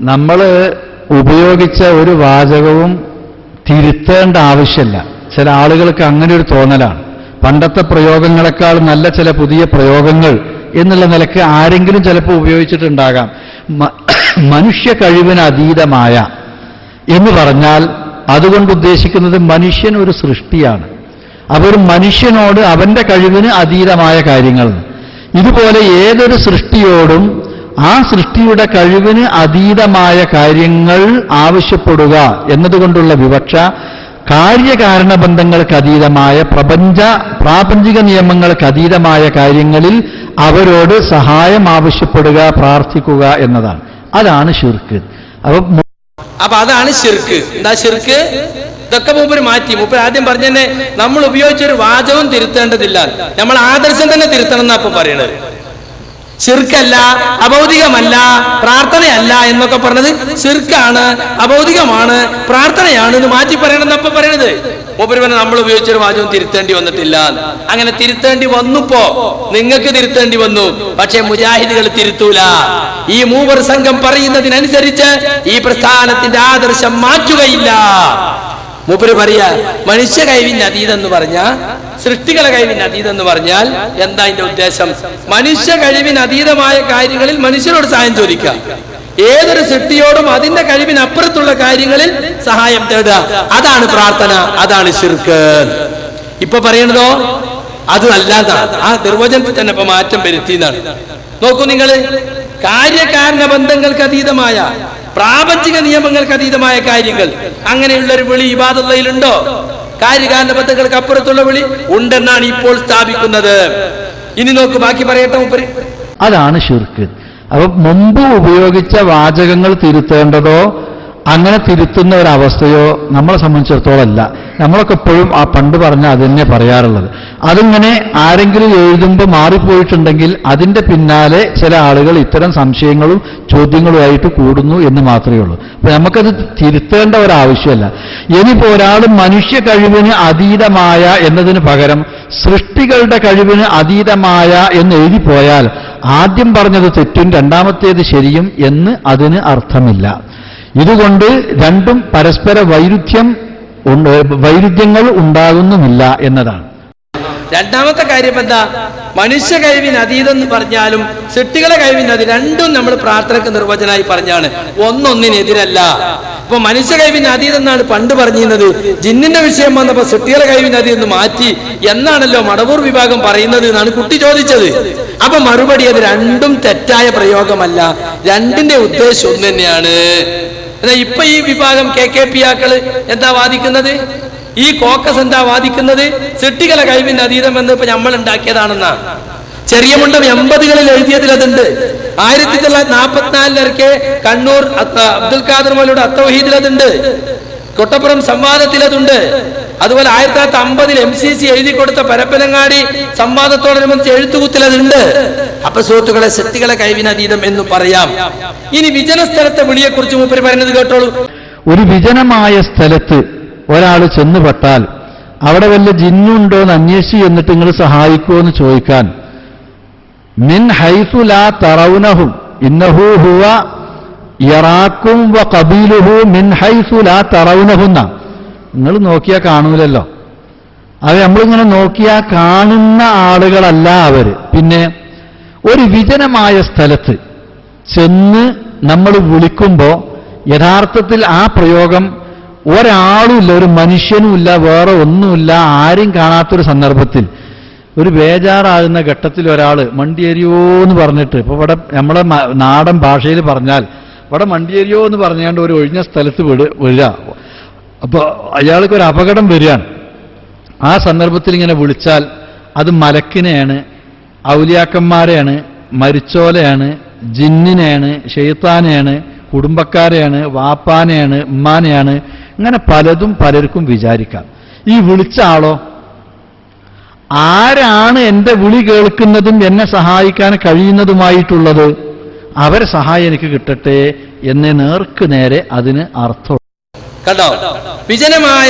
Speaker 7: നമ്മൾ ഉപയോഗിച്ച ഒരു വാചകവും തിരുത്തേണ്ട ആവശ്യമില്ല. ചില ആളുകൾക്ക് അങ്ങനെ ഒരു തോന്നലാണ്. പണ്ടത്തെ പ്രയോഗങ്ങളെക്കാൾ നല്ല ചില പുതിയ പ്രയോഗങ്ങൾ എന്നുള്ള നിലക്ക് ആരെങ്കിലും ചിലപ്പോൾ ഉപയോഗിച്ചിട്ടുണ്ടാകാം. മനുഷ്യ കഴിവിന് അതീതമായ എന്ന് പറഞ്ഞാൽ അതുകൊണ്ട് ഉദ്ദേശിക്കുന്നത് മനുഷ്യൻ ഒരു സൃഷ്ടിയാണ്. അപ്പോൾ ഒരു മനുഷ്യനോട് അവന്റെ കഴിവിന് അതീതമായ കാര്യങ്ങൾ, ഇതുപോലെ ഏതൊരു സൃഷ്ടിയോടും ആ സൃഷ്ടിയുടെ കഴിവിന് അതീതമായ കാര്യങ്ങൾ ആവശ്യപ്പെടുക എന്നതുകൊണ്ടുള്ള വിവക്ഷ കാര്യകാരണ ബന്ധങ്ങൾക്ക് അതീതമായ പ്രാപഞ്ചിക നിയമങ്ങൾക്ക് അതീതമായ കാര്യങ്ങളിൽ അവരോട് സഹായം ആവശ്യപ്പെടുക, പ്രാർത്ഥിക്കുക എന്നതാണ്. അതാണ് ശിർക്ക്.
Speaker 1: അപ്പൊ അതാണ് ശിർക്ക്. എന്താ ശിർക്ക്? ഇതൊക്കെ മൂപ്പര് മാറ്റി. മൂപ്പര് ആദ്യം പറഞ്ഞതന്നെ നമ്മൾ ഉപയോഗിച്ചൊരു വാചകവും തിരുത്തേണ്ടതില്ല, നമ്മൾ ആദർശം തന്നെ തിരുത്തണം എന്നാ ഇപ്പൊ പറയണത്. ശിർക്കല്ല, അഭൗതികമല്ല, പ്രാർത്ഥനയല്ല എന്നൊക്കെ പറഞ്ഞത് ശിർക്കാണ്, അഭൗതികമാണ്, പ്രാർത്ഥനയാണ് എന്ന് മാറ്റി പറയണമെന്നപ്പോ പറയണത്. മൂപ്പര് പറഞ്ഞ നമ്മൾ ഉപയോഗിച്ചൊരു വാചകം തിരുത്തേണ്ടി വന്നിട്ടില്ല. അങ്ങനെ തിരുത്തേണ്ടി വന്നപ്പോ നിങ്ങൾക്ക് തിരുത്തേണ്ടി വന്നു, പക്ഷെ മുജാഹിദുകൾ തിരുത്തൂല. ഈ മൂവർ സംഘം പറയുന്നതിനനുസരിച്ച് ഈ പ്രസ്ഥാനത്തിന്റെ ആദർശം മാറ്റുകയില്ല. മൂപ്പര് പറയാ മനുഷ്യ കഴിവിന് അതീതെന്ന് പറഞ്ഞാൽ, സൃഷ്ടികളെ കഴിവിന് അതീതെന്ന് പറഞ്ഞാൽ എന്താ അതിന്റെ ഉദ്ദേശം? മനുഷ്യ കഴിവിന് അതീതമായ കാര്യങ്ങളിൽ മനുഷ്യരോട് സഹായം ചോദിക്കുക, ഏതൊരു സൃഷ്ടിയോടും അതിന്റെ കഴിവിനപ്പുറത്തുള്ള കാര്യങ്ങളിൽ സഹായം തേടുക, അതാണ് പ്രാർത്ഥന, അതാണ് ശിർക്ക്. ഇപ്പൊ പറയണതോ അത് അല്ലാതാണ്. ആ നിർവചനത്തിൽ തന്നെ ഇപ്പൊ മാറ്റം വരുത്തിയെന്നാണ്. നോക്കൂ നിങ്ങൾ, കാര്യകാരണ ബന്ധങ്ങൾക്ക് അതീതമായ, പ്രാപഞ്ചിക നിയമങ്ങൾക്ക് അതീതമായ കാര്യങ്ങൾ, അങ്ങനെയുള്ള ഒരു വിളി ഇബാദത്തുള്ളതിലുണ്ടോ? കാര്യകാരണ ബന്ധങ്ങൾക്ക് അപ്പുറത്തുള്ള വിളി ഉണ്ടെന്നാണ് ഇപ്പോൾ സ്ഥാപിക്കുന്നത്. ഇനി നോക്ക്, ബാക്കി പറയട്ടെ മൂപ്പര്.
Speaker 7: അതാണ് ശിർക്ക്. അപ്പൊ മുമ്പ് ഉപയോഗിച്ച വാചകങ്ങൾ തിരുത്തേണ്ടതോ അങ്ങനെ തിരുത്തുന്ന ഒരവസ്ഥയോ നമ്മളെ സംബന്ധിച്ചിടത്തോളം അല്ല. നമ്മളൊക്കെ എപ്പോഴും ആ പണ്ട് പറഞ്ഞ അത് തന്നെ പറയാറുള്ളത്. അതിങ്ങനെ ആരെങ്കിലും എഴുതുമ്പോൾ മാറിപ്പോയിട്ടുണ്ടെങ്കിൽ അതിന്റെ പിന്നാലെ ചില ആളുകൾ ഇത്തരം സംശയങ്ങളും ചോദ്യങ്ങളുമായിട്ട് കൂടുന്നു എന്ന് മാത്രമേ ഉള്ളൂ. അപ്പൊ നമുക്കത് തിരുത്തേണ്ട ഒരാവശ്യമല്ല. ഇനിയിപ്പോ ഒരാൾ മനുഷ്യ കഴിവിന് അതീതമായ എന്നതിന് പകരം സൃഷ്ടികളുടെ കഴിവിന് അതീതമായ എന്ന് എഴുതിപ്പോയാൽ ആദ്യം പറഞ്ഞത് തെറ്റും രണ്ടാമത്തേത് ശരിയും എന്ന് അതിന് അർത്ഥമില്ല. ഇതുകൊണ്ട് രണ്ടും പരസ്പര വൈരുദ്ധ്യങ്ങൾ ഉണ്ടാകുന്നുമില്ല എന്നതാണ്.
Speaker 1: രണ്ടാമത്തെ കാര്യം എന്താ? മനുഷ്യ കഴിവിന് അതീതം എന്ന് പറഞ്ഞാലും സൃഷ്ടികളെ കഴിവിന് അത് രണ്ടും നമ്മൾ പ്രാർത്ഥനയ്ക്ക് നിർവചനമായി പറഞ്ഞാണ്, ഒന്നൊന്നിനെതിരല്ല. ഇപ്പൊ മനുഷ്യ കഴിവിന് അതീതം എന്നാണ് പണ്ട് പറഞ്ഞിരുന്നത്. ജിന്നിന്റെ വിഷയം വന്നപ്പോ സൃഷ്ടികളെ കഴിവിന് അതീതം മാറ്റി എന്നാണല്ലോ മടവൂർ വിഭാഗം പറയുന്നത് എന്നാണ് കുട്ടി ചോദിച്ചത്. അപ്പൊ മറുപടി അത് രണ്ടും തെറ്റായ പ്രയോഗമല്ല, രണ്ടിന്റെ ഉദ്ദേശം ഒന്ന് തന്നെയാണ്. എന്നാൽ ഇപ്പൊ ഈ വിഭാഗം KKP ആക്കള് എന്താ വാദിക്കുന്നത്? ഈ കോക്കസ് എന്താ വാദിക്കുന്നത്? സൃഷ്ടികളെ കഴിവിന് അതീതം എന്ന് ഇപ്പൊ നമ്മൾ ഉണ്ടാക്കിയതാണെന്നാ. ചെറിയ മുണ്ടം 80കളിൽ എഴുതിയതിൽ അതുണ്ട്. 1944 കണ്ണൂർ അബ്ദുൽ ഖാദർ മൗലവിയുടെ അത്തൗഹീദിൽ അതുണ്ട്. കൊട്ടപ്പുറം സംവാദത്തിൽ അതുണ്ട്. അതുപോലെ 1950 MCC എഴുതി കൊടുത്ത പരപ്പനങ്ങാടി സംവാദത്തോടനുബന്ധിച്ച് എഴുത്തുകുത്തിൽ അതുണ്ട്. അപ്പൊ സുഹൃത്തുക്കളെ, സൃഷ്ടികളെ കഴിവിന് അതീതം എന്ന് പറയാം. ഇനി വിജന സ്ഥലത്തെ വിളിയെ കുറിച്ച് മൂപ്പര് പറയുന്നത് കേട്ടോളൂ.
Speaker 7: ഒരു വിജനമായ സ്ഥലത്ത് ഒരാൾ ചെന്നുപെട്ടാൽ അവിടെ വല്ല ജിന്നുണ്ടോ എന്ന് അന്വേഷിച്ച് എന്നിട്ട് നിങ്ങൾ സഹായിക്കുമോ എന്ന് ചോദിക്കാൻ, മിൻ ഹൈസു ലാ തറൗനഹും ഇന്നഹു ഹുവ യറാക്കും വ ഖബീലുഹു മിൻ ഹൈസു ലാ തറൗനഹുന്ന. നിങ്ങൾ നോക്കിയാൽ കാണൂലല്ലോ. അത് നമ്മളിങ്ങനെ നോക്കിയാൽ കാണുന്ന ആളുകളല്ല അവര്. പിന്നെ ഒരു വിജനമായ സ്ഥലത്ത് ചെന്ന് നമ്മൾ വിളിക്കുമ്പോൾ യഥാർത്ഥത്തിൽ ആ പ്രയോഗം ഒരാളുമില്ല, ഒരു മനുഷ്യനുമില്ല, വേറെ ഒന്നുമില്ല, ആരും കാണാത്തൊരു സന്ദർഭത്തിൽ ഒരു ബേജാറാകുന്ന ഘട്ടത്തിൽ ഒരാൾ മണ്ടിയേരിയോ എന്ന് പറഞ്ഞിട്ട്, ഇപ്പൊ ഇവിടെ നമ്മളെ നാടൻ ഭാഷയിൽ പറഞ്ഞാൽ ഇവിടെ മണ്ടിയേരിയോ എന്ന് പറഞ്ഞാണ്ട് ഒരു ഒഴിഞ്ഞ സ്ഥലത്ത് വീഴുക. അപ്പോൾ അയാൾക്ക് ഒരു അപകടം വരികയാണ്. ആ സന്ദർഭത്തിൽ ഇങ്ങനെ വിളിച്ചാൽ അത് മലക്കിനെയാണ്, ഔലിയാക്കന്മാരെയാണ്, മരിച്ചോലെയാണ്, ജിന്നിനെയാണ്, ഷെയ്ത്താനെയാണ്, കുടുംബക്കാരെയാണ്, വാപ്പാനെയാണ്, ഉമ്മാനെയാണ്, ഇങ്ങനെ പലതും പലർക്കും വിചാരിക്കാം. ഈ വിളിച്ച ആളോ ആരാണ് എന്റെ വിളി കേൾക്കുന്നതും എന്നെ സഹായിക്കാൻ കഴിയുന്നതുമായിട്ടുള്ളത്? അവരെ സഹായം എനിക്ക് കിട്ടട്ടെ എന്നേ നേർക്ക് നേരെ അതിന് അർത്ഥം.
Speaker 1: കണ്ടോ? വിജനമായ